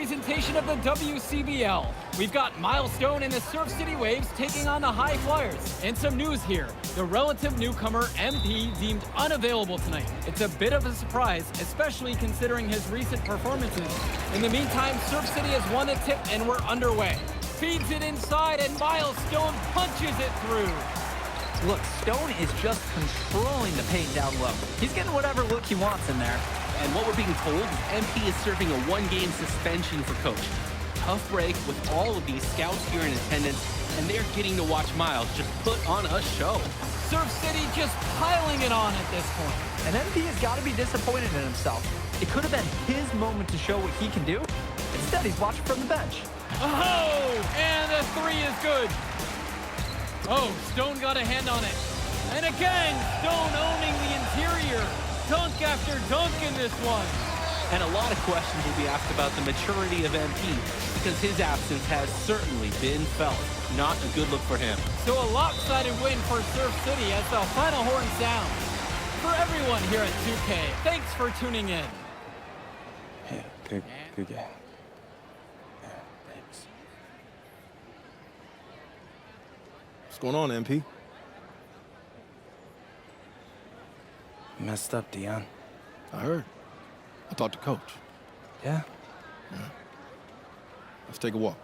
presentation of the WCBL. We've got Milestone and the Surf City Waves taking on the High Flyers. And some news here. The relative newcomer MP deemed unavailable tonight. It's a bit of a surprise, especially considering his recent performances. In the meantime, Surf City has won the tip and we're underway. Feeds it inside and Milestone punches it through. Look, Stone is just controlling the paint down low. He's getting whatever look he wants in there. And what we're being told is MP is serving a one-game suspension for coach. Tough break with all of these scouts here in attendance, and they're getting to watch Miles just put on a show. Surf City just piling it on at this point. And MP has got to be disappointed in himself. It could have been his moment to show what he can do. Instead, he's watching from the bench. Oh, and the three is good. Oh, Stone got a hand on it. And again, Stone owning the interior. Dunk after dunk in this one. And a lot of questions will be asked about the maturity of MP, because his absence has certainly been felt. Not a good look for him. So a lopsided win for Surf City as the final horn sounds. For everyone here at 2K, thanks for tuning in. Yeah, good game. Yeah, thanks. What's going on, MP? Messed up, Dion. I heard. I talked to Coach. Yeah? Yeah. Let's take a walk.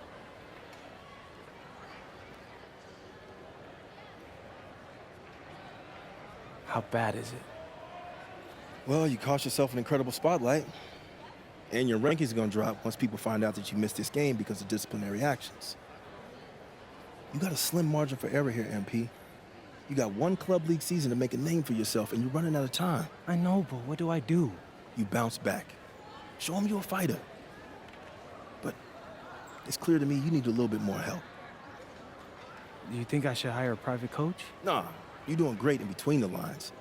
How bad is it? Well, you cost yourself an incredible spotlight. And your ranking's gonna drop once people find out that you missed this game because of disciplinary actions. You got a slim margin for error here, MP. You got one club league season to make a name for yourself, and you're running out of time. I know, but what do I do? You bounce back. Show them you're a fighter. But it's clear to me you need a little bit more help. Do you think I should hire a private coach? Nah, you're doing great in between the lines.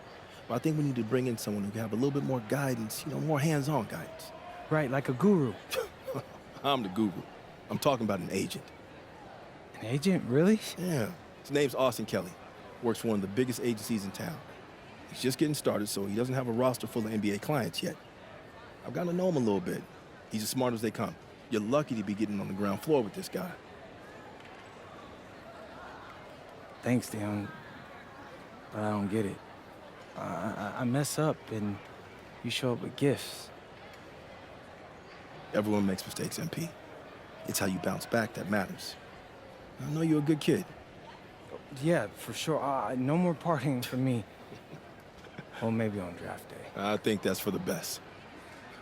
But I think we need to bring in someone who can have a little bit more guidance, more hands-on guidance. Right, like a guru. I'm the guru. I'm talking about an agent. An agent, really? Yeah. His name's Austin Kelly. Works for one of the biggest agencies in town. He's just getting started, so he doesn't have a roster full of NBA clients yet. I've gotten to know him a little bit. He's as smart as they come. You're lucky to be getting on the ground floor with this guy. Thanks, Dion. But I don't get it. I mess up, and you show up with gifts. Everyone makes mistakes, MP. It's how you bounce back that matters. I know you're a good kid. Yeah, for sure. No more partying for me. Well, maybe on draft day. I think that's for the best.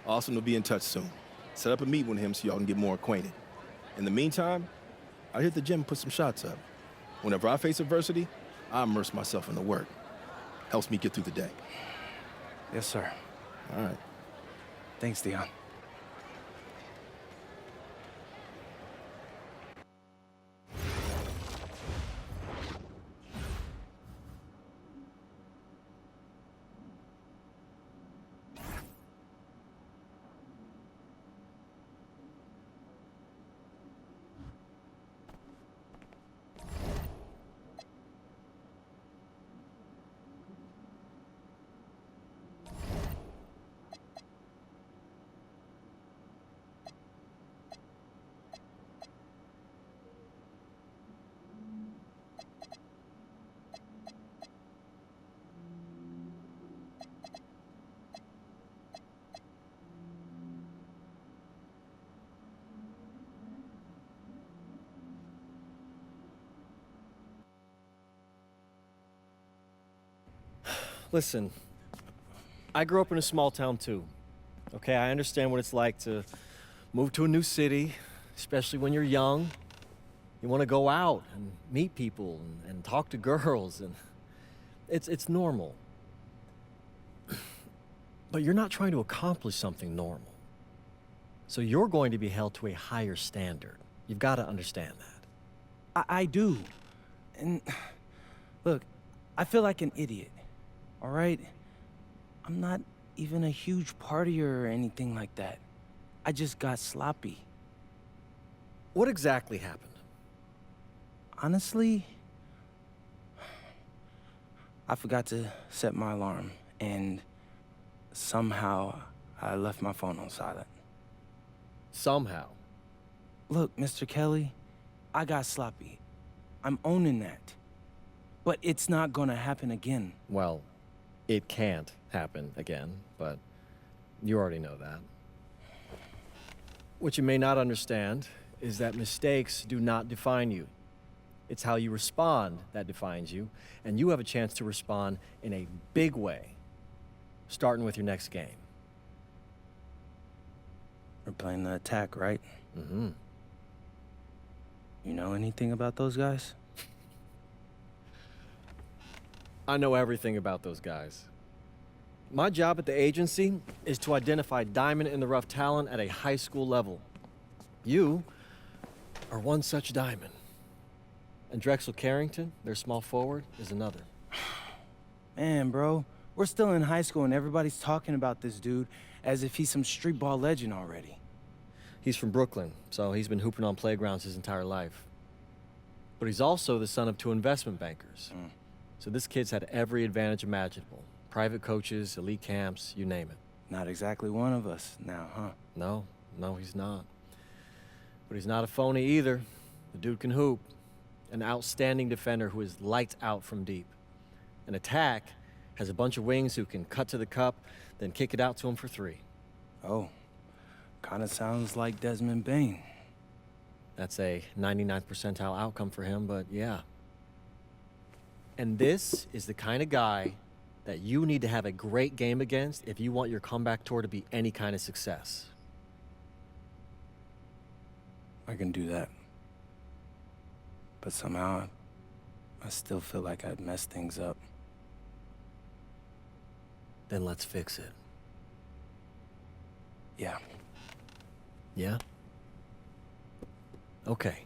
Austin will be in touch soon. Set up a meet with him so y'all can get more acquainted. In the meantime, I hit the gym and put some shots up. Whenever I face adversity, I immerse myself in the work. Helps me get through the day. Yes, sir. All right. Thanks, Dion. Listen, I grew up in a small town too. Okay, I understand what it's like to move to a new city, especially when you're young. You want to go out and meet people and talk to girls, and it's normal. But you're not trying to accomplish something normal. So you're going to be held to a higher standard. You've got to understand that. I do. And look, I feel like an idiot. All right? I'm not even a huge partier or anything like that. I just got sloppy. What exactly happened? Honestly, I forgot to set my alarm, and somehow I left my phone on silent. Somehow. Look, Mr. Kelly, I got sloppy. I'm owning that. But it's not gonna happen again. Well, it can't happen again, but you already know that. What you may not understand is that mistakes do not define you. It's how you respond that defines you, and you have a chance to respond in a big way, starting with your next game. We're playing the attack, right? Mm-hmm. You know anything about those guys? I know everything about those guys. My job at the agency is to identify diamond-in-the-rough talent at a high school level. You are one such diamond. And Drexel Carrington, their small forward, is another. Man, bro, we're still in high school and everybody's talking about this dude as if he's some street ball legend already. He's from Brooklyn, so he's been hooping on playgrounds his entire life. But he's also the son of 2 investment bankers. So this kid's had every advantage imaginable. Private coaches, elite camps, you name it. Not exactly one of us now, huh? No, he's not. But he's not a phony either. The dude can hoop. An outstanding defender who is lights out from deep. An attack has a bunch of wings who can cut to the cup, then kick it out to him for 3. Oh, kind of sounds like Desmond Bain. That's a 99th percentile outcome for him, but yeah. And this is the kind of guy that you need to have a great game against if you want your comeback tour to be any kind of success. I can do that. But somehow, I still feel like I'd messed things up. Then let's fix it. Yeah. Yeah? Okay.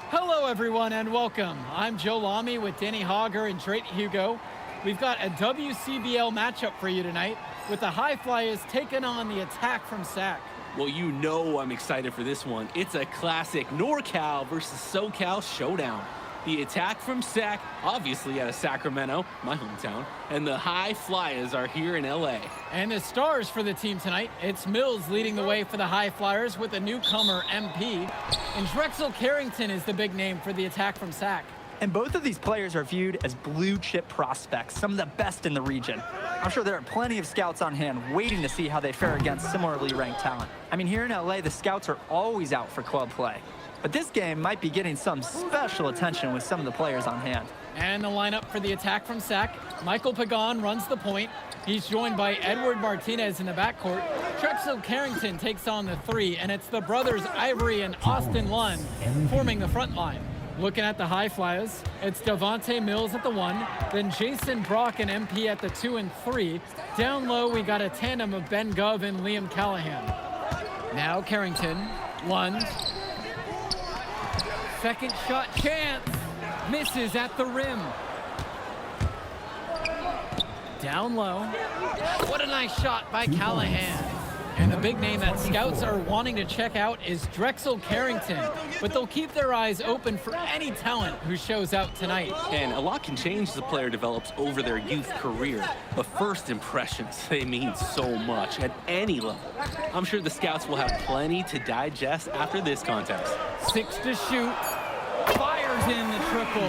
Hello, everyone, and welcome. I'm Joe Lamy with Danny Hogger and Drake Hugo. We've got a WCBL matchup for you tonight with the High Flyers taking on the Attack from SAC. Well, you know I'm excited for this one. It's a classic NorCal versus SoCal showdown. The Attack from SAC, obviously out of Sacramento, my hometown, and the High Flyers are here in LA. And the stars for the team tonight, it's Mills leading the way for the High Flyers with a newcomer, MP. And Drexel Carrington is the big name for the Attack from SAC. And both of these players are viewed as blue-chip prospects, some of the best in the region. I'm sure there are plenty of scouts on hand waiting to see how they fare against similarly ranked talent. I mean, here in LA, the scouts are always out for club play. But this game might be getting some special attention with some of the players on hand. And the lineup for the Attack from SAC, Michael Pagan runs the point. He's joined by Edward Martinez in the backcourt. Drexel Carrington takes on the 3, and it's the brothers Ivory and Austin Lund forming the front line. Looking at the High Flyers, it's Devontae Mills at the 1, then Jason Brock and MP at the 2 and 3. Down low, we got a tandem of Ben Gov and Liam Callahan. Now Carrington, Lund. Second shot chance, misses at the rim. Down low, what a nice shot by Callahan. And the big name that scouts are wanting to check out is Drexel Carrington, but they'll keep their eyes open for any talent who shows out tonight. And a lot can change as a player develops over their youth career, but first impressions, they mean so much at any level. I'm sure the scouts will have plenty to digest after this contest. 6 to shoot, fires in the triple.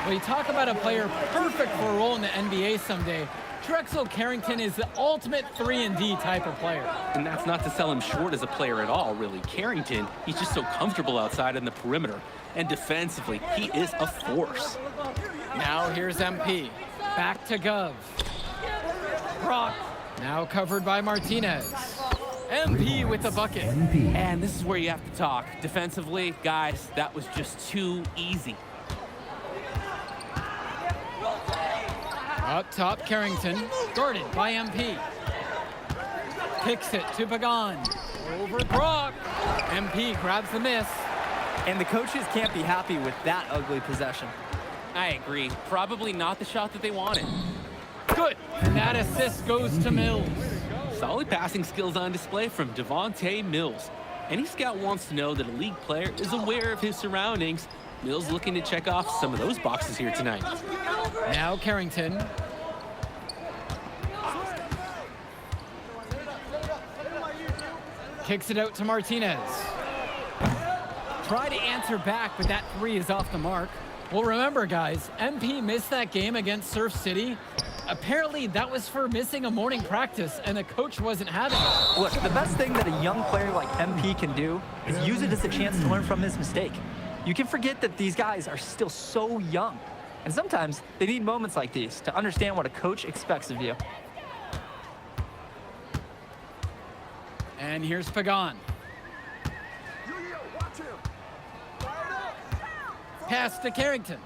Well, you talk about a player perfect for a role in the NBA someday. Drexel Carrington is the ultimate 3-and-D type of player. And that's not to sell him short as a player at all, really. Carrington, he's just so comfortable outside in the perimeter. And defensively, he is a force. Now here's MP. Back to Gov. Brock, now covered by Martinez. MP with the bucket. And this is where you have to talk. Defensively, guys, that was just too easy. Up top, Carrington, guarded by MP. Kicks it to Pagan. Over Brock. MP grabs the miss. And the coaches can't be happy with that ugly possession. I agree. Probably not the shot that they wanted. Good. And that assist goes to Mills. Solid passing skills on display from Devontae Mills. Any scout wants to know that a league player is aware of his surroundings. Mills looking to check off some of those boxes here tonight. Now Carrington. Kicks it out to Martinez. Try to answer back, but that three is off the mark. Well, remember, guys, MP missed that game against Surf City. Apparently, that was for missing a morning practice, and the coach wasn't having it. Look, the best thing that a young player like MP can do is use it as a chance to learn from his mistake. You can forget that these guys are still so young. And sometimes they need moments like these to understand what a coach expects of you. And here's Pagan. Pass to Carrington.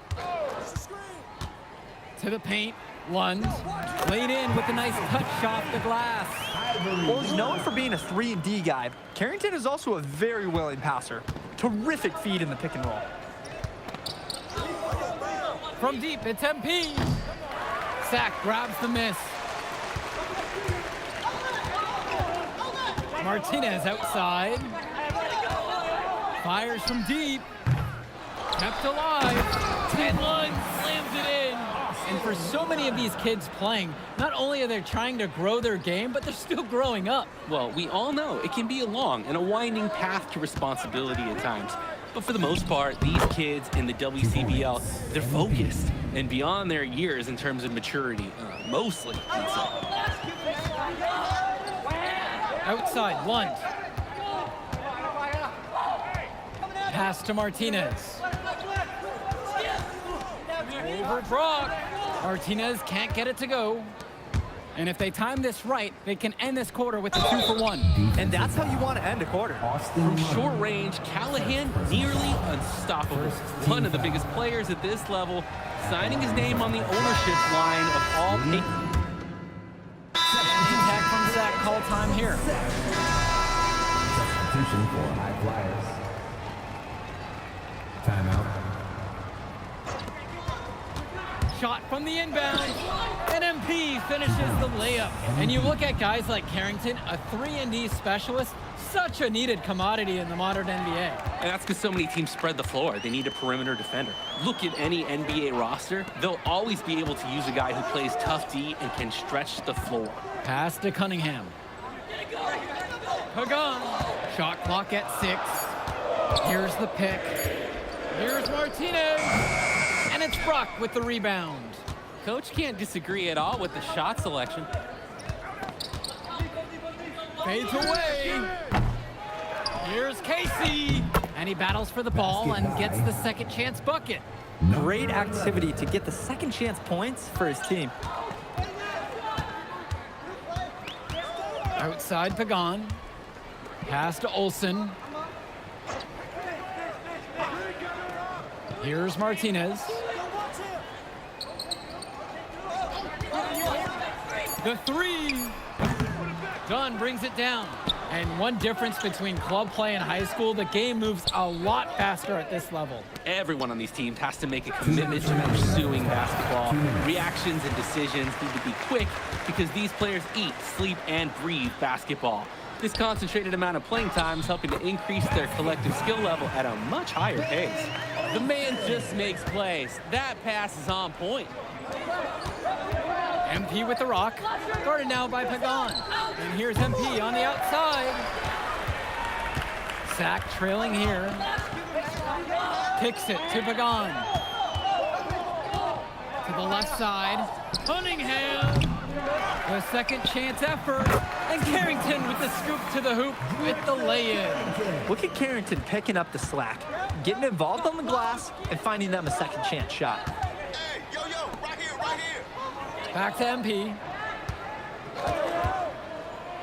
To the paint. Lund. Laid in with a nice touch off the glass. Well, he's known for being a 3-and-D guy. Carrington is also a very willing passer. Terrific feed in the pick and roll. From deep, it's MP. Sack grabs the miss. Martinez outside. Fires from deep. Kept alive. And Lund slams it in. And for so many of these kids playing, not only are they trying to grow their game, but they're still growing up. Well, we all know it can be a long and a winding path to responsibility at times. But for the most part, these kids in the WCBL, they're focused and beyond their years in terms of maturity, mostly, I'd say. Outside, Lund. Pass to Martinez. Over Brock. Martinez can't get it to go. And if they time this right, they can end this quarter with a 2-for-1. And that's how you want to end a quarter. From short range, Callahan nearly unstoppable. One of the biggest players at this level, signing his name on the ownership line of all Attack from Zach, call time here. Substitution for High Flyers. Timeout. Shot from the inbound, and MP finishes the layup. And you look at guys like Carrington, a 3-and-D specialist, such a needed commodity in the modern NBA. And that's because so many teams spread the floor. They need a perimeter defender. Look at any NBA roster. They'll always be able to use a guy who plays tough D and can stretch the floor. Pass to Cunningham. Pagan. Shot clock at 6. Here's the pick. Here's Martinez. And it's Brock with the rebound. Coach can't disagree at all with the shot selection. Fades away. Here's Casey. And he battles for the ball and gets the second chance bucket. Great activity to get the second chance points for his team. Outside Pagan. Pass to Olsen. Here's Martinez. The three. Dunn brings it down. And one difference between club play and high school, the game moves a lot faster at this level. Everyone on these teams has to make a commitment to pursuing basketball. Reactions and decisions need to be quick because these players eat, sleep, and breathe basketball. This concentrated amount of playing time is helping to increase their collective skill level at a much higher pace. The man just makes plays. That pass is on point. MP with the rock, guarded now by Pagan. And here's MP on the outside. Sack trailing here. Kicks it to Pagan. To the left side, Cunningham. The second chance effort. And Carrington with the scoop to the hoop with the lay-in. Look at Carrington picking up the slack, getting involved on the glass, and finding them a second chance shot. Hey, yo, right here. Back to MP.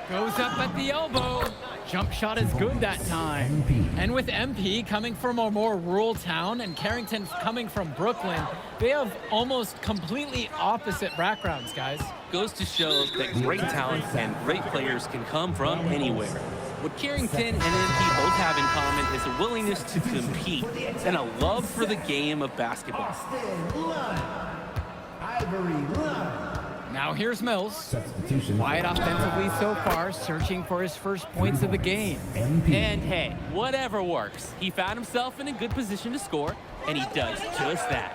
Goes up at the elbow. Jump shot is good that time. And with MP coming from a more rural town and Carrington coming from Brooklyn, they have almost completely opposite backgrounds, guys. Goes to show that great talent and great players can come from anywhere. What Carrington and MP both have in common is a willingness to compete and a love for the game of basketball. Now here's Mills. Substitution. Quiet offensively so far, searching for his first points of the game. And hey, whatever works. He found himself in a good position to score, and he does just that.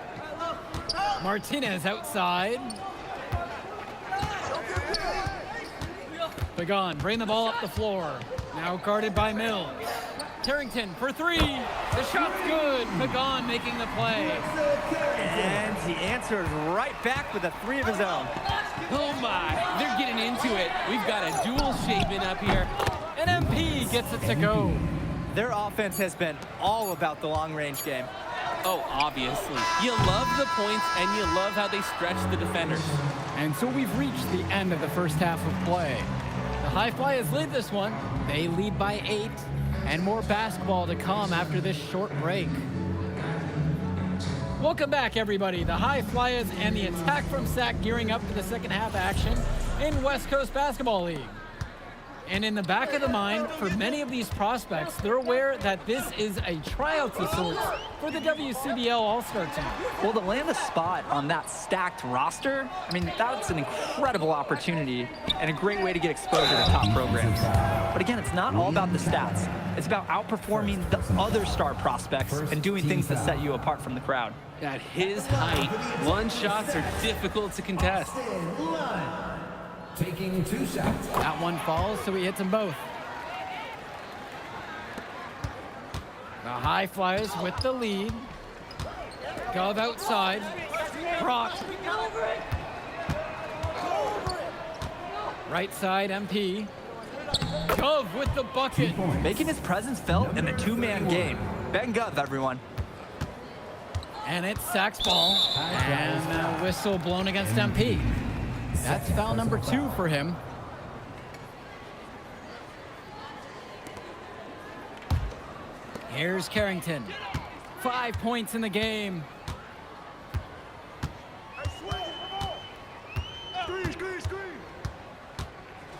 Martinez outside. Pagan, bring the ball up the floor. Now guarded by Mills. Carrington for three. The shot's good. Pagan making the play. And he answers right back with a three of his own. Oh my, they're getting into it. We've got a duel shaping up here. And MP gets it to go. Their offense has been all about the long-range game. Oh, obviously. You love the points and you love how they stretch the defenders. And so we've reached the end of the first half of play. The High Flyers lead this one. They lead by 8. And more basketball to come after this short break. Welcome back, everybody. The High Flyers and the attack from SAC gearing up for the second half action in West Coast Basketball League. And in the back of the mind, for many of these prospects, they're aware that this is a tryout of sorts for the WCBL All-Star team. Well, to land a spot on that stacked roster, I mean, that's an incredible opportunity and a great way to get exposure to top programs. But again, it's not all about the stats. It's about outperforming the other star prospects and doing things that set you apart from the crowd. At his height, one shots are difficult to contest. Taking 2 shots. That one falls, so he hits them both. The High Flyers with the lead. Gov outside. Brock. Right side, MP. Gov with the bucket. Making his presence felt in the two-man game. Ben Gov, everyone. And it's Sac's ball. And a whistle blown against MP. That's foul number 2 for him. Here's Carrington. 5 points in the game.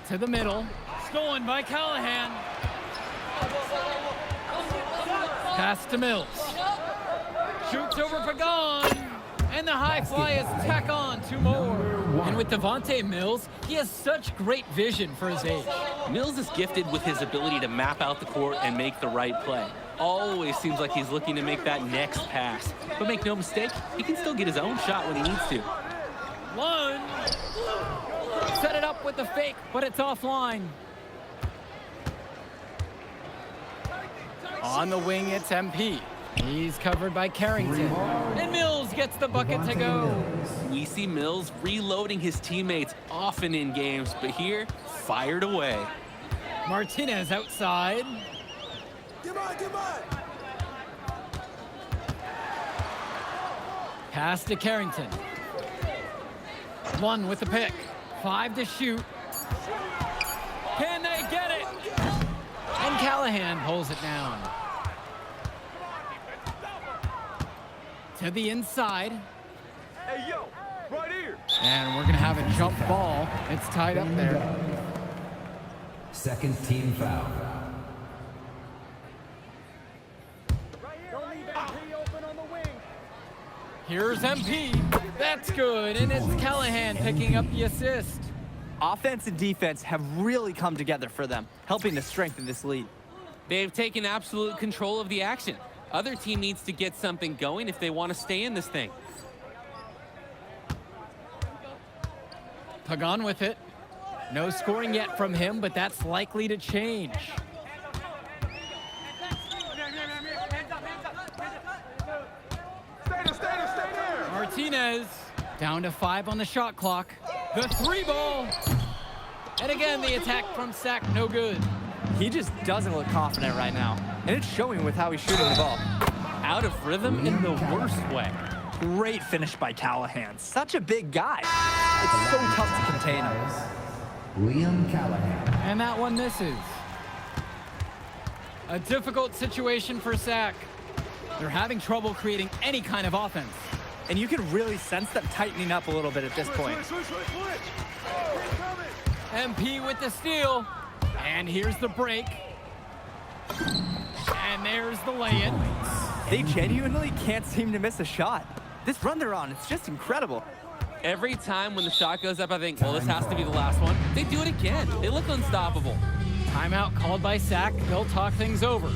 To the middle. Stolen by Callahan. Pass to Mills. Shoots over Pagan. And the High Flyers tack on 2 more. And with Devontae Mills, he has such great vision for his age. Mills is gifted with his ability to map out the court and make the right play. Always seems like he's looking to make that next pass. But make no mistake, he can still get his own shot when he needs to. One. Set it up with the fake, but it's offline. On the wing, it's MP. He's covered by Carrington. And Mills gets the bucket to go. We see Mills reloading his teammates often in games, but here, fired away. Martinez outside. Pass to Carrington. 1 with the pick. 5 to shoot. Can they get it? And Callahan pulls it down. To the inside. Hey, yo, right here. And we're going to have a jump ball. It's tied up there. Second team foul. Here's MP. That's good. And it's Callahan picking up the assist. Offense and defense have really come together for them, helping to strengthen this lead. They've taken absolute control of the action. Other team needs to get something going if they want to stay in this thing. Pagan with it. No scoring yet from him, but that's likely to change. Stay there. Martinez down to 5 on the shot clock. The 3 ball. And again, the attack from Sac, no good. He just doesn't look confident right now, and it's showing with how he's shooting the ball. Out of rhythm in the worst way. Great finish by Callahan. Such a big guy. It's so tough to contain him. Liam Callahan. And that one misses. A difficult situation for Sac. They're having trouble creating any kind of offense. And you can really sense them tightening up a little bit at this point. MP with the steal. And here's the break. And there's the lay-in. They genuinely can't seem to miss a shot. This run they're on, it's just incredible. Every time when the shot goes up, I think, well, this has to be the last one. They do it again. They look unstoppable. Timeout called by Sac. They'll talk things over.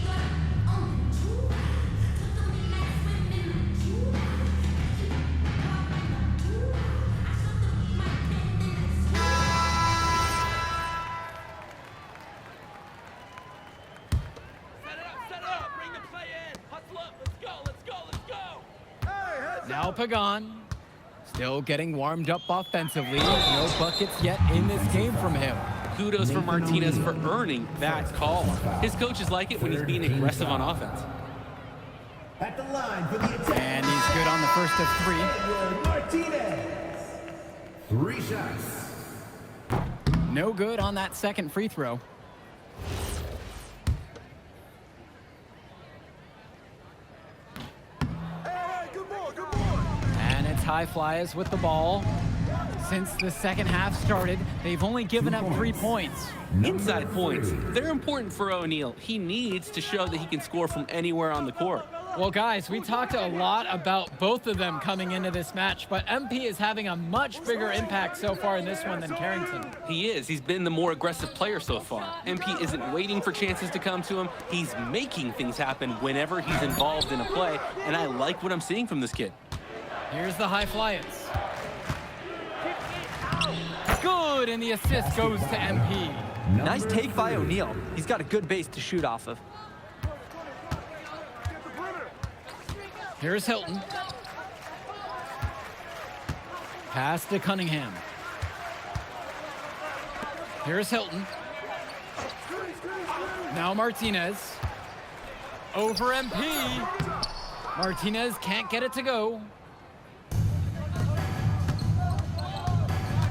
Now Pagan, still getting warmed up offensively. No buckets yet in this game from him. Kudos for Martinez for earning that call. His coaches like it when he's being aggressive on offense. At the line for the attack. And he's good on the first of 3. Martinez. 3 shots. No good on that second free throw. Hey, good boy, good boy. And it's High Flyers with the ball. Since the second half started, they've only given up 3 points. Inside points, they're important for O'Neal. He needs to show that he can score from anywhere on the court. Well, guys, we talked a lot about both of them coming into this match, but MP is having a much bigger impact so far in this one than Carrington. He is. He's been the more aggressive player so far. MP isn't waiting for chances to come to him. He's making things happen whenever he's involved in a play, and I like what I'm seeing from this kid. Here's the High Flyers. Good, and the assist goes to MP. Nice take by O'Neal. He's got a good base to shoot off of. Here's Hilton. Pass to Cunningham. Here's Hilton. Now Martinez. Over MP. Martinez can't get it to go.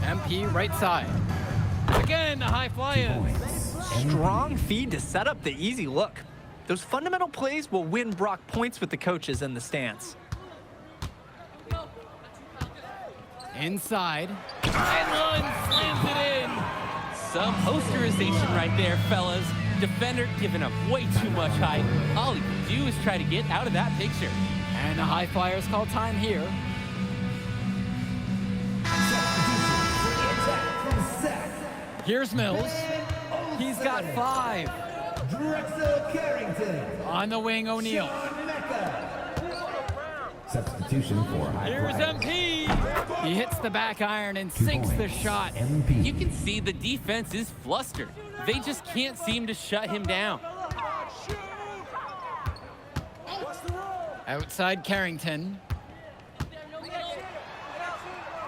MP right side. Again, the High Flyers. Strong feed to set up the easy look. Those fundamental plays will win Brock points with the coaches in the stands. Inside. And one slams it in. Some posterization right there, fellas. Defender giving up way too much height. All he can do is try to get out of that picture. And the High Flyers call time here. Here's Mills. He's got 5. Drexel Carrington. On the wing, O'Neal. Substitution for High Here's Flyers. MP. He hits the back iron and sinks the shot. MP. You can see the defense is flustered. They just can't seem to shut him down. Outside Carrington.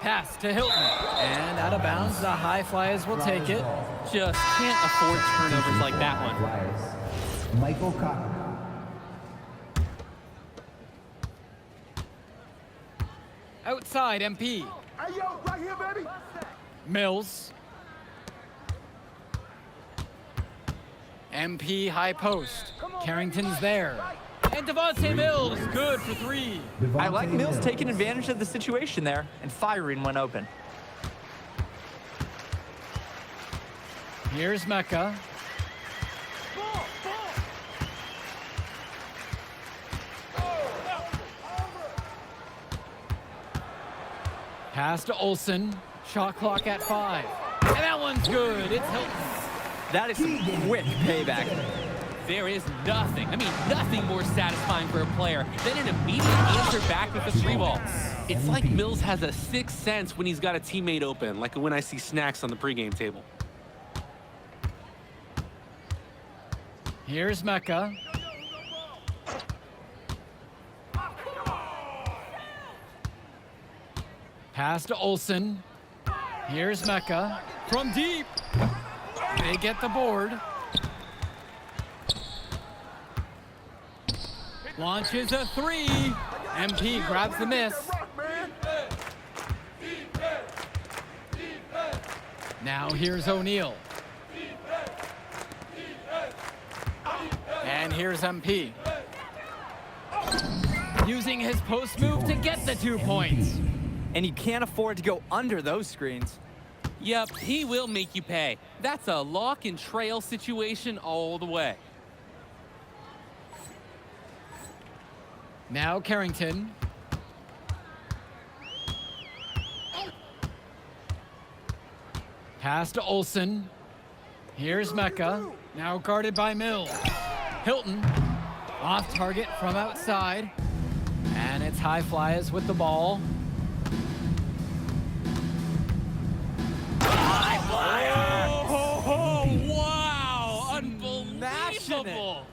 Pass to Hilton. And out of bounds, the High Flyers will take it. Just can't afford turnovers like that one. Flyers. Michael Cotter. Outside MP. Hey, yo, right here, baby. Mills. MP high post. Carrington's there. And Devontae Mills, good for 3. I like Mills taking advantage of the situation there and firing when open. Here's Mecca. Pass to Olsen. Shot clock at 5. And that one's good. It's Hilton. That is some quick payback. There is nothing, nothing more satisfying for a player than an immediate answer back with the 3-ball. It's like Mills has a sixth sense when he's got a teammate open, like when I see snacks on the pregame table. Here's Mecca. Pass to Olsen. Here's Mecca. From deep. They get the board. Launches a 3. MP grabs the miss. Now here's O'Neal. And here's MP. Using his post move to get the 2 points. And you can't afford to go under those screens. Yep, he will make you pay. That's a lock and trail situation all the way. Now Carrington. Pass to Olsen. Here's Mecca. Now guarded by Mills. Hilton. Off target from outside. And it's High Flyers with the ball. High Flyers! Oh, wow! Smashing Unbelievable!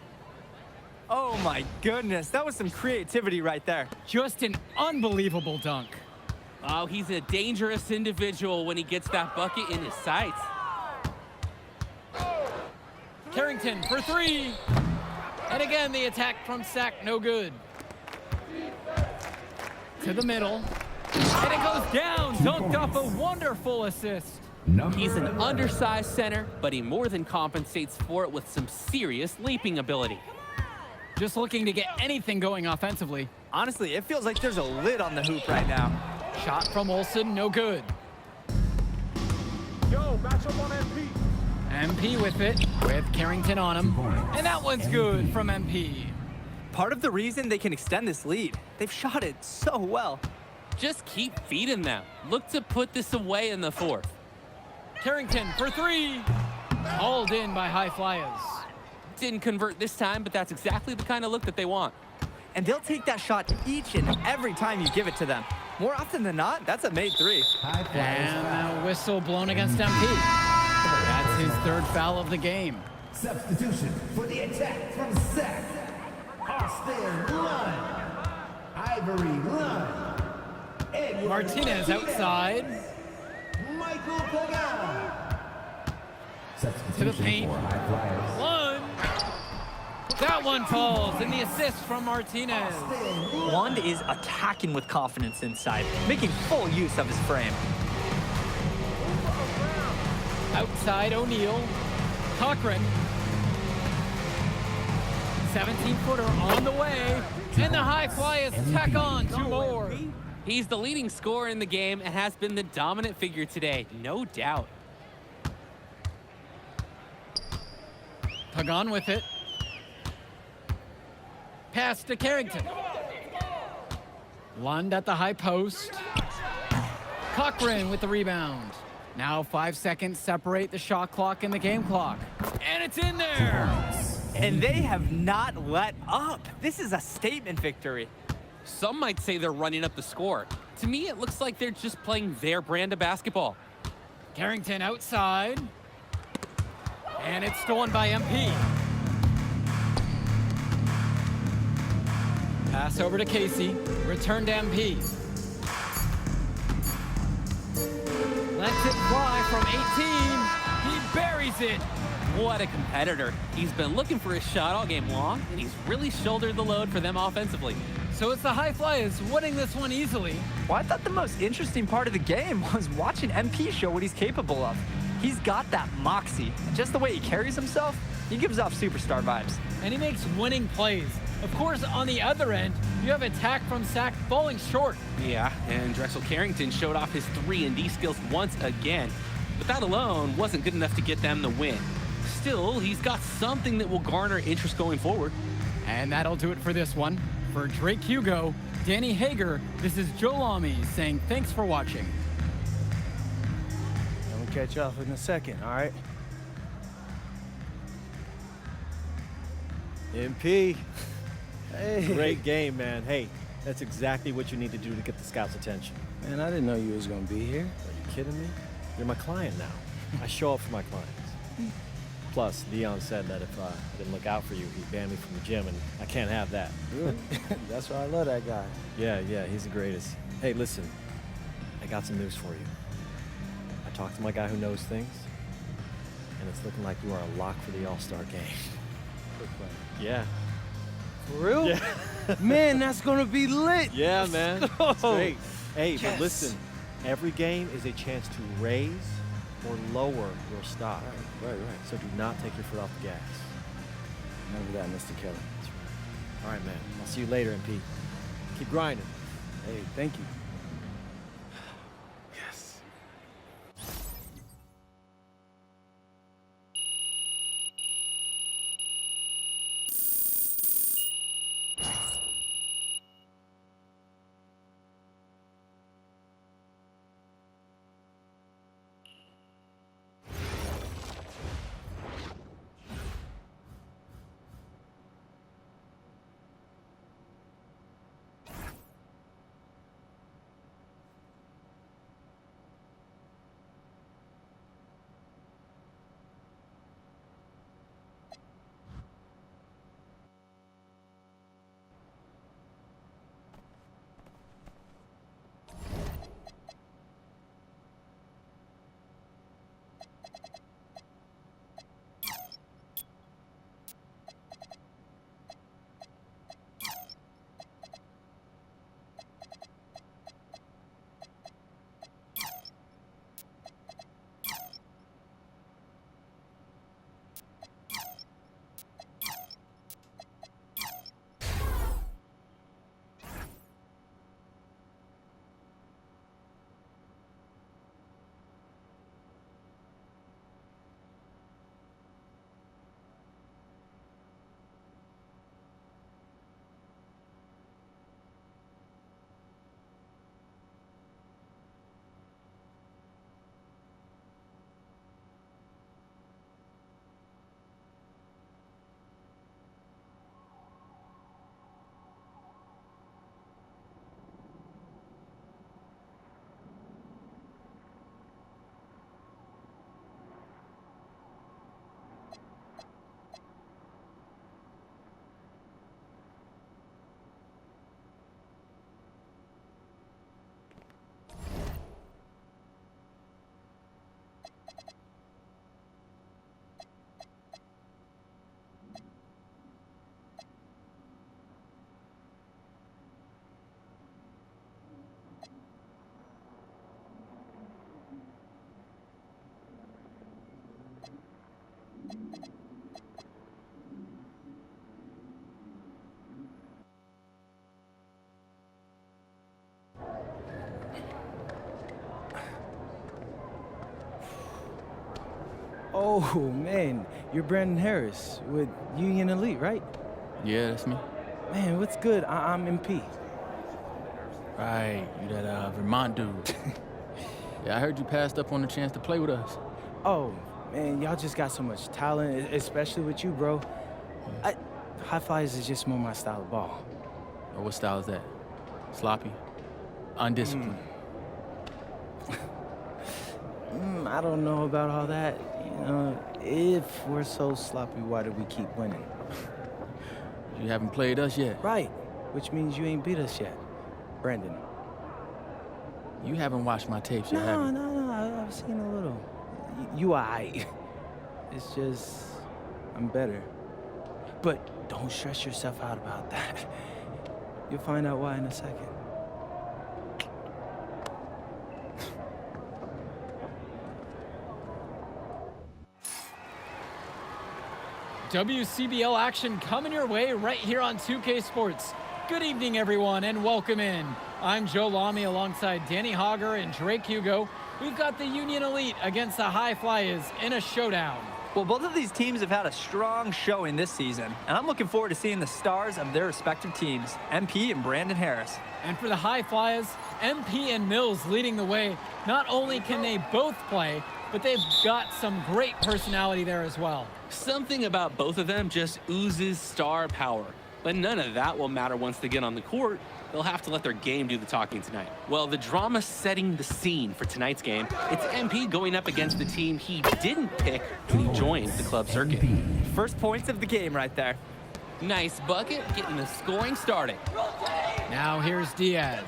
Oh my goodness, that was some creativity right there. Just an unbelievable dunk. Oh, he's a dangerous individual when he gets that bucket in his sights. Carrington for three. And again, the attack from Sack, no good. To the middle. And it goes down, dunked off a wonderful assist. He's an undersized center, but he more than compensates for it with some serious leaping ability. Just looking to get anything going offensively. Honestly, it feels like there's a lid on the hoop right now. Shot from Olsen, no good. Yo, match up on MP. MP with it, with Carrington on him. And that one's good from MP. Part of the reason they can extend this lead, they've shot it so well. Just keep feeding them. Look to put this away in the fourth. Carrington for three. Hauled in by High Flyers. Didn't convert this time, but that's exactly the kind of look that they want. And they'll take that shot each and every time you give it to them. More often than not, that's a made three. And a whistle blown against MP. That's his third foul of the game. Substitution for the attack from Sack. Austin Lund. Ivory Lund. Edward Martinez outside. Michael Pagan. To the paint. For High Flyers. Lund. That one falls, and the assist from Martinez. Lund is attacking with confidence inside, making full use of his frame. Outside O'Neal. Cochran. 17-footer on the way. And the High Flyers tack on two more. He's the leading scorer in the game and has been the dominant figure today, no doubt. Pagan with it. Pass to Carrington. Lund at the high post. Cochran with the rebound. Now 5 seconds separate the shot clock and the game clock. And it's in there! And they have not let up. This is a statement victory. Some might say they're running up the score. To me, it looks like they're just playing their brand of basketball. Carrington outside. And it's stolen by MP. Pass over to Casey. Return to MP. Lets it fly from 18. He buries it. What a competitor. He's been looking for his shot all game long, and he's really shouldered the load for them offensively. So it's the High Flyers winning this one easily. Well, I thought the most interesting part of the game was watching MP show what he's capable of. He's got that moxie, and just the way he carries himself, he gives off superstar vibes. And he makes winning plays. Of course, on the other end, you have attack from Sack falling short. Yeah, and Drexel Carrington showed off his 3-and-D skills once again. But that alone wasn't good enough to get them the win. Still, he's got something that will garner interest going forward. And that'll do it for this one. For Drake Hugo, Danny Hager, this is Joe Lamy saying thanks for watching. I'm gonna catch you off in a second, all right? MP. Hey. Great game, man. Hey, that's exactly what you need to do to get the scouts' attention. Man, I didn't know you was gonna be here. Are you kidding me? You're my client now. I show up for my clients. Plus, Dion said that if I didn't look out for you, he'd ban me from the gym, and I can't have that. Really? That's why I love that guy. Yeah, he's the greatest. Hey, listen, I got some news for you. I talked to my guy who knows things, and it's looking like you are a lock for the All-Star game. Yeah. For real? Yeah. Man, that's gonna be lit. Yeah, Let's man. go. It's great. Hey, Yes. but listen, every game is a chance to raise or lower your stock. Right. So do not take your foot off the gas. Remember that, Mr. Kelly. That's right. All right, man. I'll see you later, MP. Keep grinding. Hey, thank you. Yes. Oh, man, you're Brandon Harris with Union Elite, right? Yeah, that's me. Man, what's good? I'm MP. Right, you that Vermont dude. Yeah, I heard you passed up on the chance to play with us. Oh, man, y'all just got so much talent, especially with you, bro. High flyers is just more my style of ball. Or what style is that? Sloppy? Undisciplined? I don't know about all that. You know, if we're so sloppy, why do we keep winning? You haven't played us yet. Right, which means you ain't beat us yet, Brandon. You haven't watched my tapes yet, have you? No, I've seen a little. You aight. It's just, I'm better. But don't stress yourself out about that. You'll find out why in a second. WCBL action coming your way right here on 2K Sports. Good evening, everyone, and welcome in. I'm Joe Lamy alongside Danny Hogger and Drake Hugo. We've got the Union Elite against the High Flyers in a showdown. Well, both of these teams have had a strong showing this season, and I'm looking forward to seeing the stars of their respective teams, MP and Brandon Harris. And for the High Flyers, MP and Mills leading the way. Not only can they both play, but they've got some great personality there as well. Something about both of them just oozes star power. But none of that will matter once they get on the court. They'll have to let their game do the talking tonight. Well, the drama setting the scene for tonight's game, it's MP going up against the team he didn't pick when he joined the club circuit. First points of the game right there. Nice bucket, getting the scoring started. Now here's Diaz.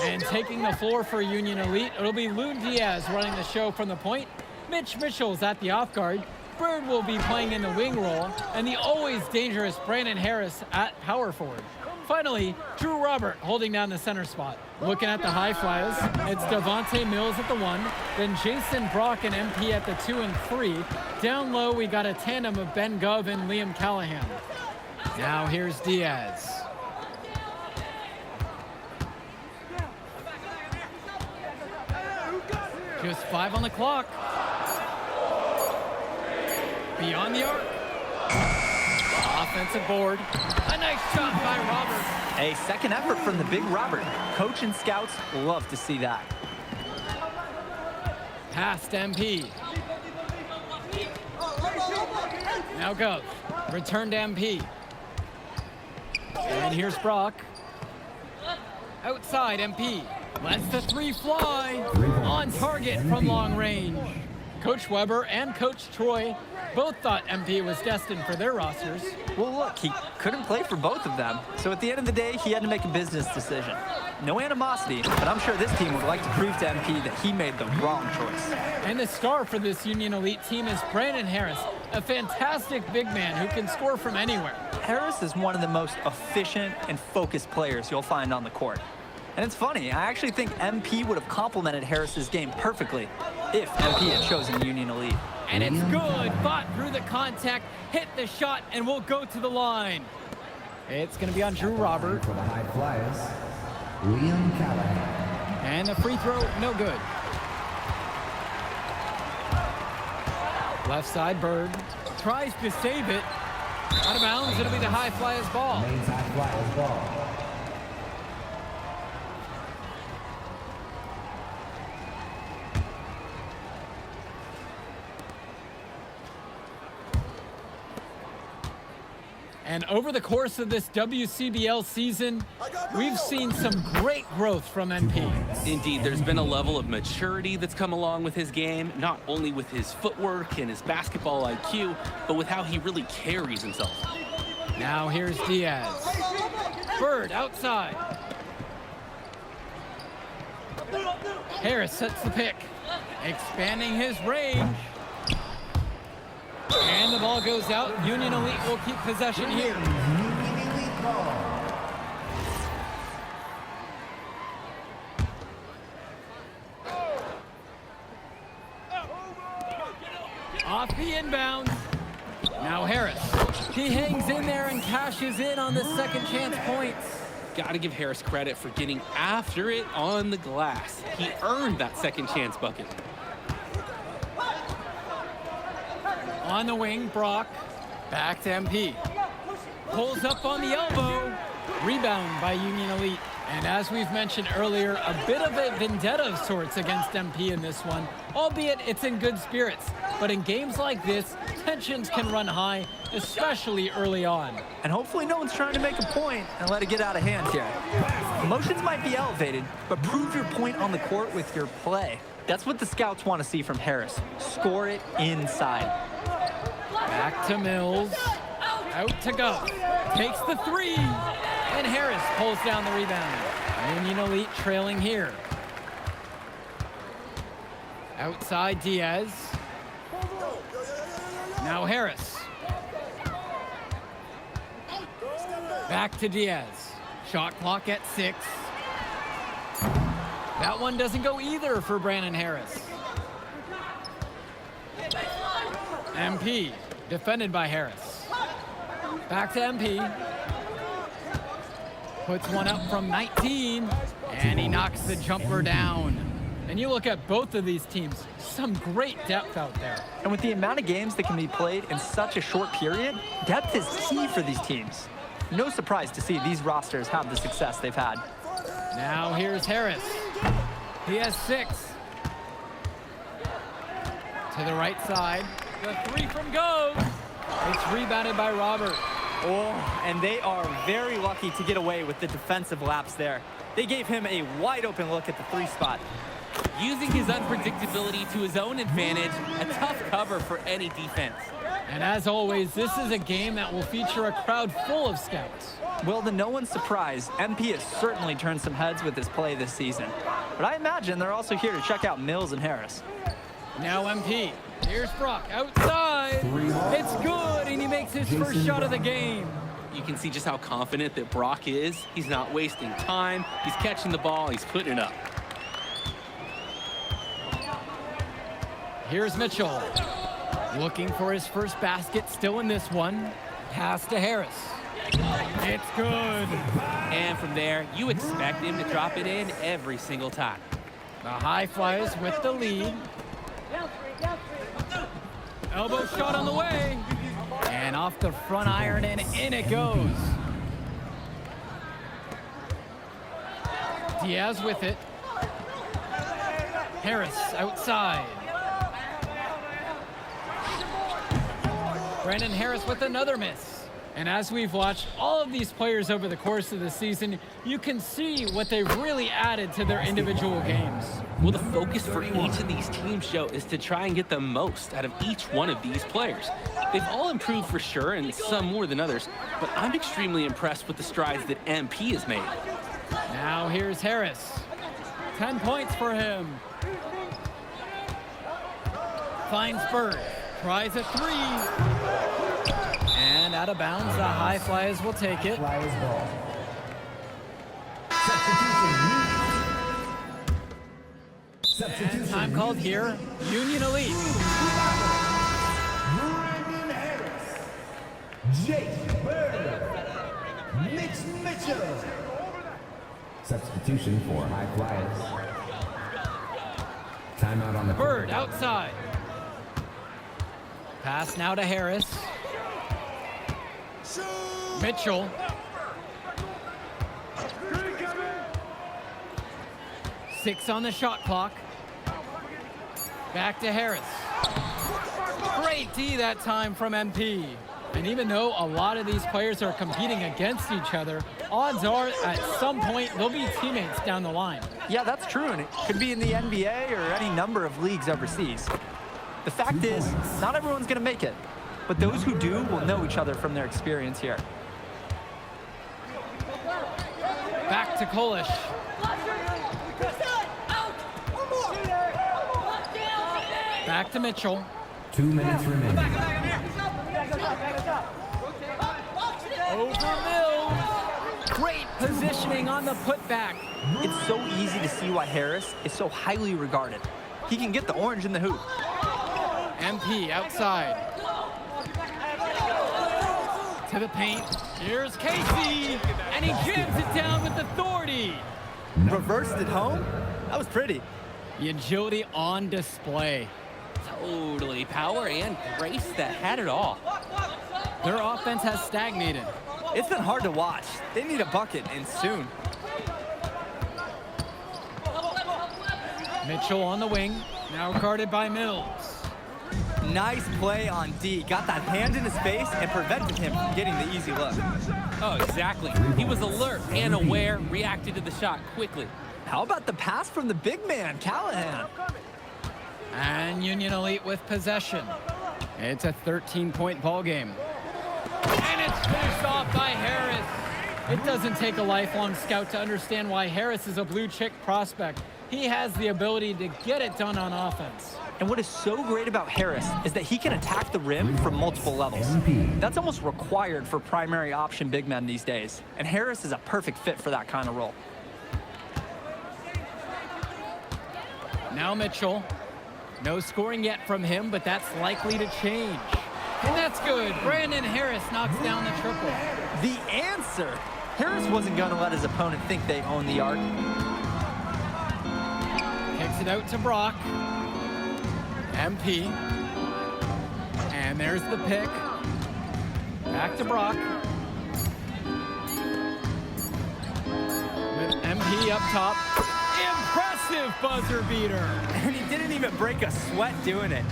And taking the floor for Union Elite, it'll be Loon Diaz running the show from the point. Mitch Mitchell's at the off guard. Bird will be playing in the wing role, and the always dangerous Brandon Harris at power forward. Finally, Drew Robert holding down the center spot. Looking at the High Flyers, it's Devontae Mills at the 1, then Jason Brock and MP at the 2 and 3. Down low, we got a tandem of Ben Gov and Liam Callahan. Now here's Diaz. Just 5 on the clock. Beyond the arc. Offensive board. A nice shot by Robert. A second effort from the big Robert. Coach and scouts love to see that. Past MP. Now Gov. Return to MP. And here's Brock. Outside MP. Lets the 3 fly. On target from long range. Coach Weber and Coach Troy both thought MP was destined for their rosters. Well, look, he couldn't play for both of them. So at the end of the day, he had to make a business decision. No animosity, but I'm sure this team would like to prove to MP that he made the wrong choice. And the star for this Union Elite team is Brandon Harris, a fantastic big man who can score from anywhere. Harris is one of the most efficient and focused players you'll find on the court. And it's funny, I actually think MP would have complemented Harris's game perfectly if MP had chosen Union Elite. And it's good, fought through the contact, hit the shot, and will go to the line. It's gonna be on Drew Robert. For the High Flyers, Liam Callahan. And the free throw, no good. Left side, Bird tries to save it. Out of bounds, it'll be the High Flyers ball. Maine's High Flyers ball. And over the course of this WCBL season, we've seen some great growth from MP. Indeed, there's been a level of maturity that's come along with his game, not only with his footwork and his basketball IQ, but with how he really carries himself. Now here's Diaz. Bird outside. Harris sets the pick, expanding his range. And the ball goes out. Union Elite will keep possession here. Union Elite ball. Off the inbound. Now Harris. He hangs in there and cashes in on the second chance points. Got to give Harris credit for getting after it on the glass. He earned that second chance bucket. On the wing, Brock. Back to MP. Pulls up on the elbow. Rebound by Union Elite. And as we've mentioned earlier, a bit of a vendetta of sorts against MP in this one, albeit it's in good spirits. But in games like this, tensions can run high, especially early on. And hopefully no one's trying to make a point and let it get out of hand here. Emotions might be elevated, but prove your point on the court with your play. That's what the scouts want to see from Harris. Score it inside. Back to Mills. Out to Gov. Takes the three. And Harris pulls down the rebound. Union Elite trailing here. Outside Diaz. Now Harris. Back to Diaz. Shot clock at 6. That one doesn't go either for Brandon Harris. MP, defended by Harris. Back to MP. Puts one up from 19, and he knocks the jumper down. And you look at both of these teams, some great depth out there. And with the amount of games that can be played in such a short period, depth is key for these teams. No surprise to see these rosters have the success they've had. Now here's Harris. He has 6. To the right side. The three from goes. It's rebounded by Robert. Oh, and they are very lucky to get away with the defensive lapse there. They gave him a wide open look at the 3 spot. Using his unpredictability to his own advantage, a tough cover for any defense. And as always, this is a game that will feature a crowd full of scouts. Well, to no one's surprise, MP has certainly turned some heads with his play this season. But I imagine they're also here to check out Mills and Harris. Now MP. Here's Brock outside. It's good, and he makes his first shot of the game. You can see just how confident that Brock is. He's not wasting time. He's catching the ball. He's putting it up. Here's Mitchell. Looking for his first basket still in this one. Pass to Harris. It's good. And from there, you expect him to drop it in every single time. The High Flyers with the lead. Elbow shot on the way. And off the front iron, and in it goes. Diaz with it. Harris outside. Brandon Harris with another miss. And as we've watched all of these players over the course of the season, you can see what they've really added to their individual games. Well, the focus for each of these teams show is to try and get the most out of each one of these players. They've all improved for sure, and some more than others, but I'm extremely impressed with the strides that MP has made. Now here's Harris. 10 points for him. Finds Bird. Tries a 3. And out of bounds, the High Flyers will take it. Flyers ball. And time called here, Union Elite. Brandon Harris. Jake Bird. Mitch Mitchell. Substitution for High Flyers. Timeout on the Bird outside. Pass now to Harris. Mitchell. Six on the shot clock. Back to Harris. Great D that time from MP. And even though a lot of these players are competing against each other, odds are at some point they'll be teammates down the line. Yeah, that's true, and it could be in the NBA or any number of leagues overseas. The fact is, not everyone's going to make it, but those who do will know each other from their experience here. Back to Kolish. Back to Mitchell. 2 minutes remaining. Over Mills. Great positioning on the putback. It's so easy to see why Harris is so highly regarded. He can get the orange in the hoop. MP outside. To the paint. Here's Casey. And he jams it down with authority. Reversed it home? That was pretty. The agility on display. Totally. Power and grace that had it all. Their offense has stagnated. It's been hard to watch. They need a bucket, and soon. Mitchell on the wing, now guarded by Mills. Nice play on D. Got that hand in his face and prevented him from getting the easy look. Oh, exactly. He was alert and aware, reacted to the shot quickly. How about the pass from the big man, Callahan? And Union Elite with possession. It's a 13-point ball game. And it's finished off by Harris. It doesn't take a lifelong scout to understand why Harris is a blue chip prospect. He has the ability to get it done on offense. And what is so great about Harris is that he can attack the rim from multiple levels. That's almost required for primary option big men these days. And Harris is a perfect fit for that kind of role. Now Mitchell. No scoring yet from him, but that's likely to change. And that's good. Brandon Harris knocks down the triple. The answer. Harris wasn't going to let his opponent think they own the arc. Kicks it out to Brock. MP. And there's the pick. Back to Brock. With MP up top. Impressive buzzer beater. And he didn't even break a sweat doing it.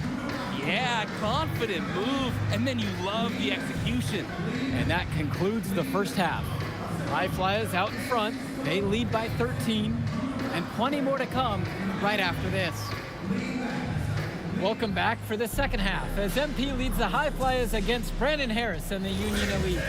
Yeah, confident move, and then you love the execution. And that concludes the first half. High Flyers out in front. They lead by 13. And plenty more to come right after this. Welcome back for the second half as MP leads the High Flyers against Brandon Harris and the Union Elite.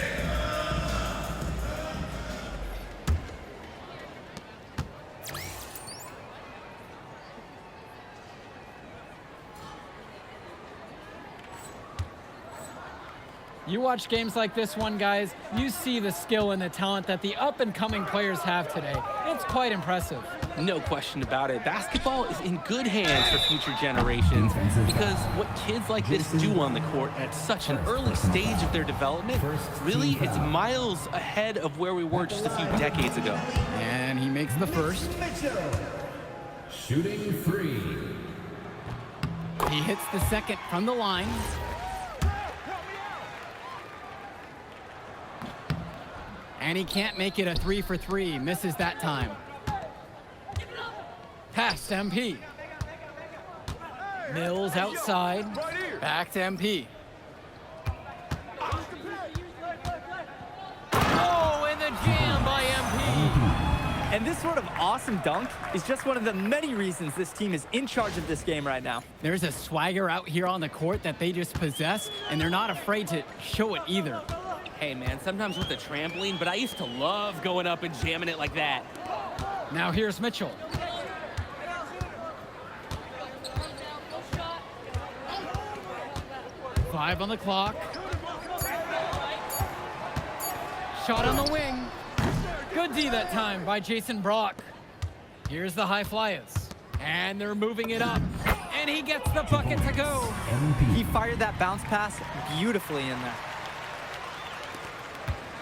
You watch games like this one, guys, you see the skill and the talent that the up-and-coming players have today. It's quite impressive. No question about it. Basketball is in good hands for future generations because what kids like this do on the court at such an early stage of their development, really, it's miles ahead of where we were just a few decades ago. And he makes the first. Shooting free. He hits the second from the line. And he can't make it a 3 for 3. Misses that time. Pass to MP. Mills outside. Back to MP. Oh, and the jam by MP. And this sort of awesome dunk is just one of the many reasons this team is in charge of this game right now. There's a swagger out here on the court that they just possess, and they're not afraid to show it either. Hey, man, sometimes with the trampoline, but I used to love going up and jamming it like that. Now here's Mitchell. Five on the clock. Shot on the wing. Good D that time by Jason Brock. Here's the High Flyers. And they're moving it up. And he gets the bucket to go. He fired that bounce pass beautifully in there.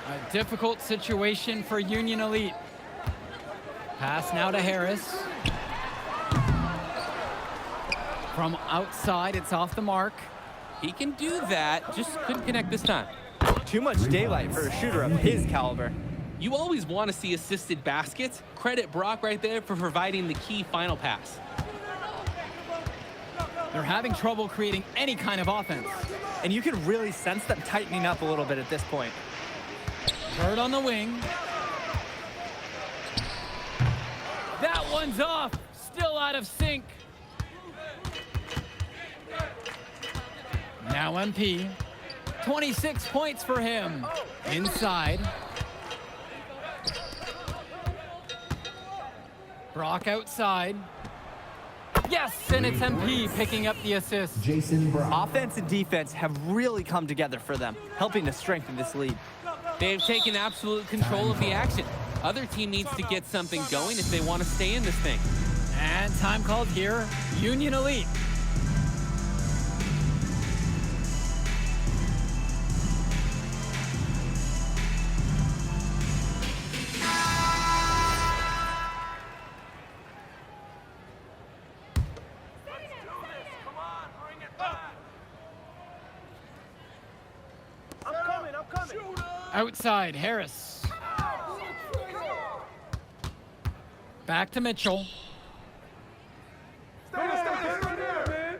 A difficult situation for Union Elite. Pass now to Harris. From outside, it's off the mark. He can do that, just couldn't connect this time. Too much daylight for a shooter of his caliber. You always want to see assisted baskets. Credit Brock right there for providing the key final pass. They're having trouble creating any kind of offense. And you can really sense them tightening up a little bit at this point. Bird on the wing. That one's off. Still out of sync. Now MP. 26 points for him. Inside. Brock outside. Yes, and it's MP picking up the assist. Jason Brown. Offense and defense have really come together for them, helping to strengthen this lead. They've taken absolute control of the action. Other team needs to get something going if they want to stay in this thing. And time called here, Union Elite. Outside, Harris. Back to Mitchell. Stay right there, man.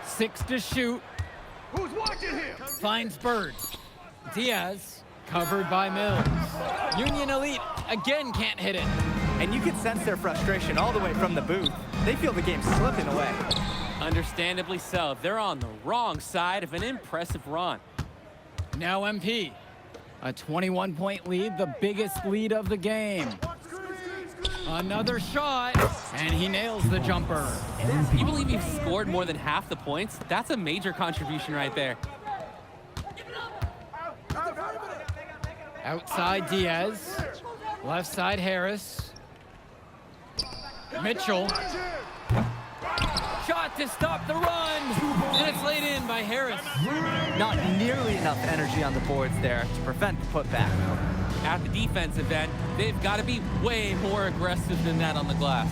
6 to shoot. Who's watching here? Finds Bird. Diaz, covered by Mills. Union Elite again can't hit it. And you can sense their frustration all the way from the booth. They feel the game slipping away. Understandably so. They're on the wrong side of an impressive run. Now MP. A 21-point lead, the biggest lead of the game. Another shot, and he nails the jumper. You believe you've scored more than half the points? That's a major contribution right there. Outside Diaz. Left side Harris. Mitchell. Shot to stop the run, and it's laid in by Harris. Not nearly enough energy on the boards there to prevent the putback. At the defensive end, they've got to be way more aggressive than that on the glass.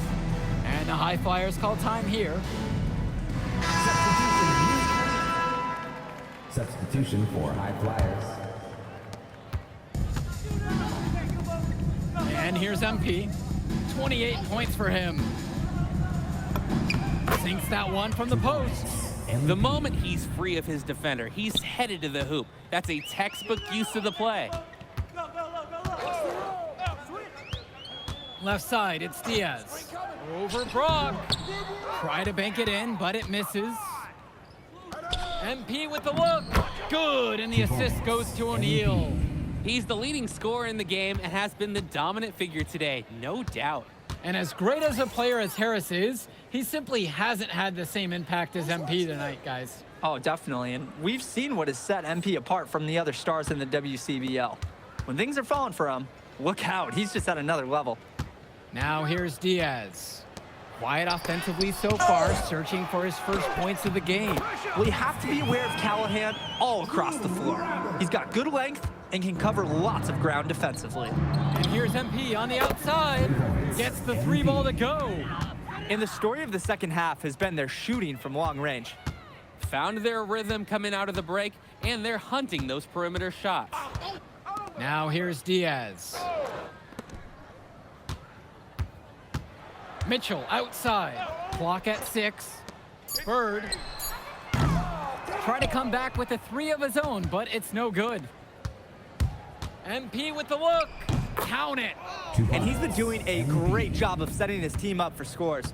And the High Flyers call time here. Substitution for High Flyers. And here's MP. 28 points for him. Sinks that one from the post. The moment he's free of his defender, he's headed to the hoop. That's a textbook use of the play. Left side, it's Diaz. Over Brock. Try to bank it in, but it misses. MP with the look. Good, and the assist goes to O'Neal. He's the leading scorer in the game and has been the dominant figure today, no doubt. And as great as a player as Harris is, he simply hasn't had the same impact as MP tonight, guys. Oh, definitely. And we've seen what has set MP apart from the other stars in the WCBL. When things are falling for him, look out. He's just at another level. Now here's Diaz. Quiet offensively so far, searching for his first points of the game. Well, you have to be aware of Callahan all across the floor. He's got good length and can cover lots of ground defensively. And here's MP on the outside. Gets the 3-ball to go. And the story of the second half has been their shooting from long range. Found their rhythm coming out of the break, and they're hunting those perimeter shots. Now here's Diaz. Mitchell outside. Clock at 6. Bird. Try to come back with a 3 of his own, but it's no good. MP with the look. Count it. And he's been doing a great job of setting his team up for scores.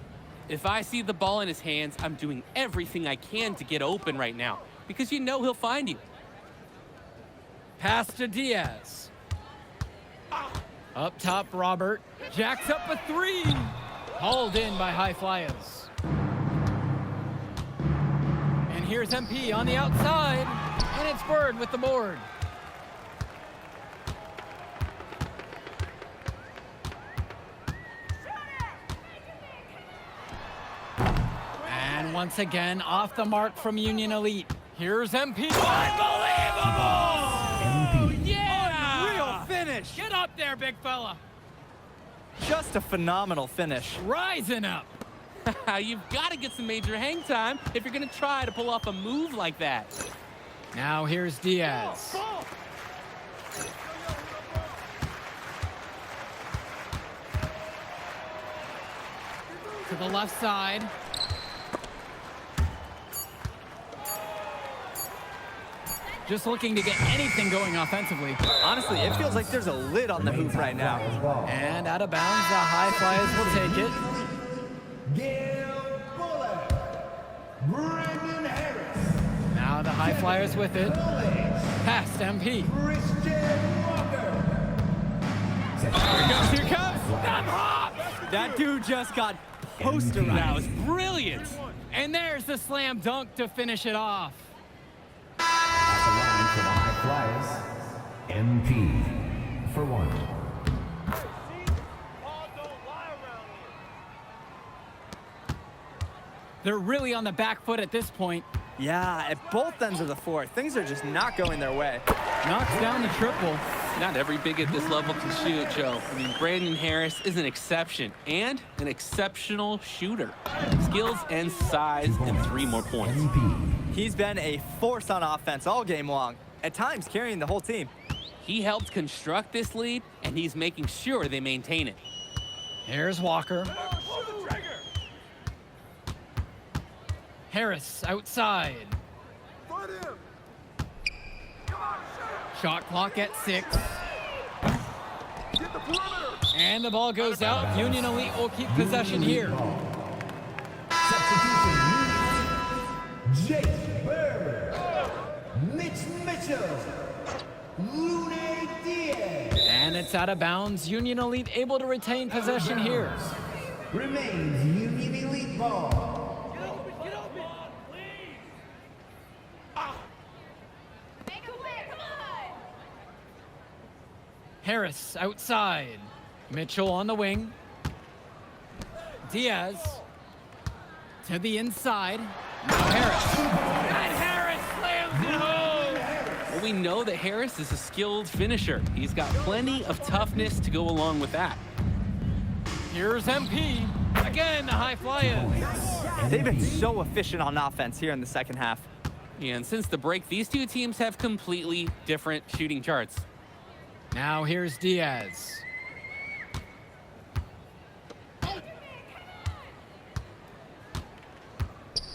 If I see the ball in his hands, I'm doing everything I can to get open right now, because you know he'll find you. Pass to Diaz. Up top, Robert. Jacks up a 3. Hauled in by High Flyers. And here's MP on the outside. And it's Bird with the board. And once again, off the mark from Union Elite. Here's MP. Unbelievable! Yeah! Unreal finish. Get up there, big fella. Just a phenomenal finish. Rising up. You've got to get some major hang time if you're going to try to pull off a move like that. Now here's Diaz. To the left side. Just looking to get anything going offensively. Honestly, it feels like there's a lid on the hoop right now. And out of bounds, the High Flyers will take it. Gil Bullock. Brandon Harris. Now the High Flyers with it. Past MP. Christian Walker. Here comes Step Hop! That dude just got That posterized. was brilliant. And there's the slam dunk to finish it off. At the line for the High Flyers, MP for 1. They're really on the back foot at this point. Yeah, at both ends of the floor, things are just not going their way. Knocks down the triple. Not every big at this level can shoot, Joe. I mean, Brandon Harris is an exception and an exceptional shooter. Skills and size and 3 more points. He's been a force on offense all game long, at times carrying the whole team. He helped construct this lead, and he's making sure they maintain it. Here's Walker. Pull the trigger. Harris outside. Fight him. Come on, shoot. Shot clock at 6. Get the perimeter. And the ball goes out. Union Elite will keep possession here. Substitution. Jake Bird. Mitch Mitchell. Lune Diaz. And it's out of bounds. Union Elite able to retain possession here. Remains Union Elite ball. Get open. Please. Make a way, come on! Harris outside. Mitchell on the wing. Diaz to the inside. Now Harris. And Harris slams it home. Well, we know that Harris is a skilled finisher. He's got plenty of toughness to go along with that. Here's MP. Again, the high flyers. They've been so efficient on offense here in the second half. And since the break, these two teams have completely different shooting charts. Now here's Diaz.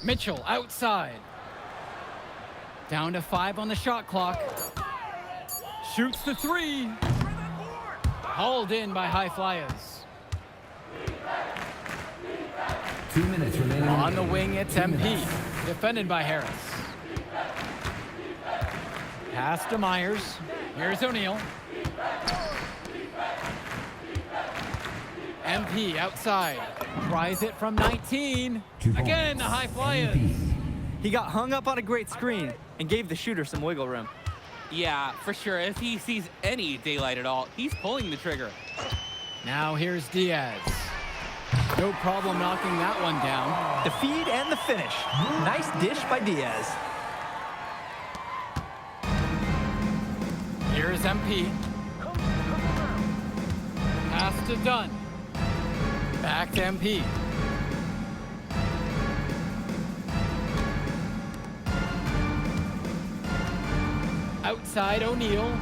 Mitchell outside. Down to 5 on the shot clock. Shoots the 3. Hauled in by high flyers. 2 minutes remaining. On the wing, it's MP. Defended by Harris. Pass to Myers. Here's O'Neal. MP outside. Tries it from 19. 2 points. Again, the high flyers. He got hung up on a great screen and gave the shooter some wiggle room. Yeah, for sure. If he sees any daylight at all, he's pulling the trigger. Now here's Diaz. No problem knocking that one down. The feed and the finish. Nice dish by Diaz. Here's MP. Pass to Dunn. Back to MP. Outside O'Neal.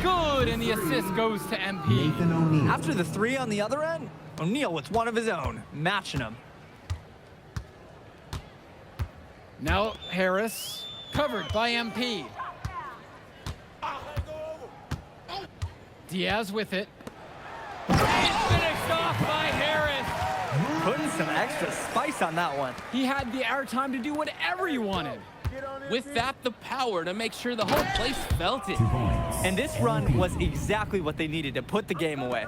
Good, and the assist goes to MP. Nathan O'Neal. After the 3 on the other end, O'Neal with one of his own, matching him. Now Harris, covered by MP. Diaz with it. And finished off by Harris. Putting some extra spice on that one. He had the airtime to do whatever he wanted. With that, the power to make sure the whole place felt it. 2 points. And this run was exactly what they needed to put the game away.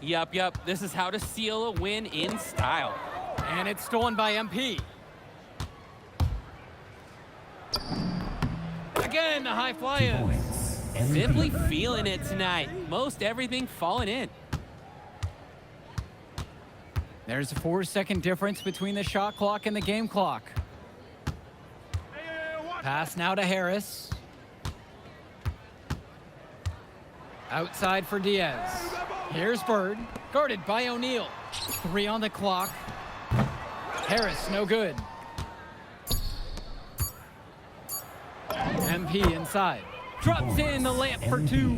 Yup. This is how to seal a win in style. And it's stolen by MP. Again, the high flyers. Points. Simply feeling it tonight. Most everything falling in. There's a 4-second difference between the shot clock and the game clock. Pass now to Harris. Outside for Diaz. Here's Bird, guarded by O'Neal. 3 on the clock. Harris, no good. MP inside. Drops in the layup for 2.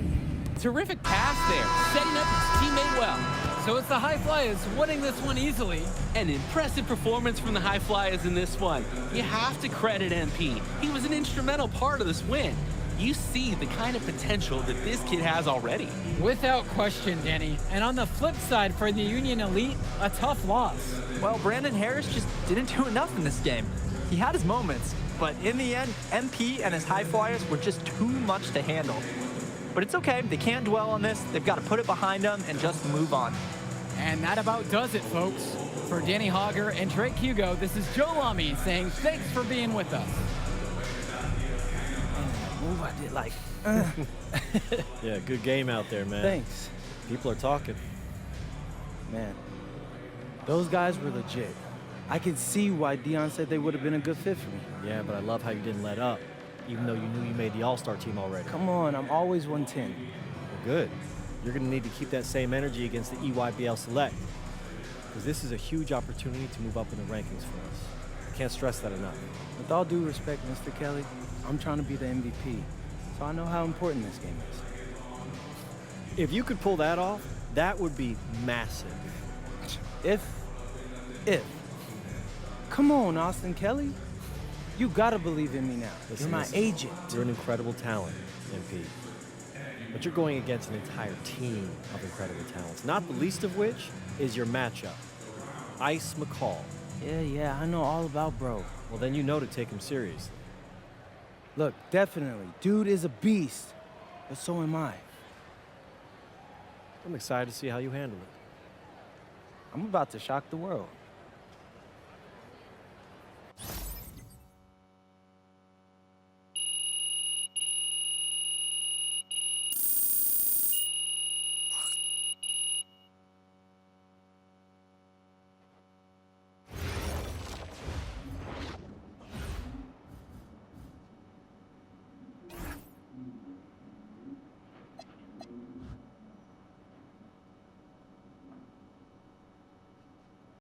Terrific pass there, setting up his teammate well. So it's the High Flyers winning this one easily. An impressive performance from the High Flyers in this one. You have to credit MP. He was an instrumental part of this win. You see the kind of potential that this kid has already. Without question, Danny. And on the flip side for the Union Elite, a tough loss. Well, Brandon Harris just didn't do enough in this game. He had his moments, but in the end, MP and his High Flyers were just too much to handle. But it's okay, they can't dwell on this. They've got to put it behind them and just move on. And that about does it, folks. For Danny Hogger and Drake Hugo, this is Joe Lamy saying thanks for being with us. Move, I did like. Yeah, good game out there, man. Thanks, People are talking. man. Those guys were legit. I can see why Dion said they would have been a good fit for me. Yeah, but I love how you didn't let up, even though you knew you made the All-Star team already. Come on, I'm always 110. Well, good. You're going to need to keep that same energy against the EYBL Select, because this is a huge opportunity to move up in the rankings for us. I can't stress that enough. With all due respect, Mr. Kelly, I'm trying to be the MVP. so I know how important this game is. If you could pull that off, that would be massive. If. Come on, Austin Kelly. You gotta believe in me now. Listen, You're my listen. agent. You're an incredible talent, MP. But you're going against an entire team of incredible talents, not the least of which is your matchup, Ice McCall. Yeah, I know all about bro. Well, then you know to take him seriously. Look, definitely. Dude is a beast, but so am I. I'm excited to see how you handle it. I'm about to shock the world.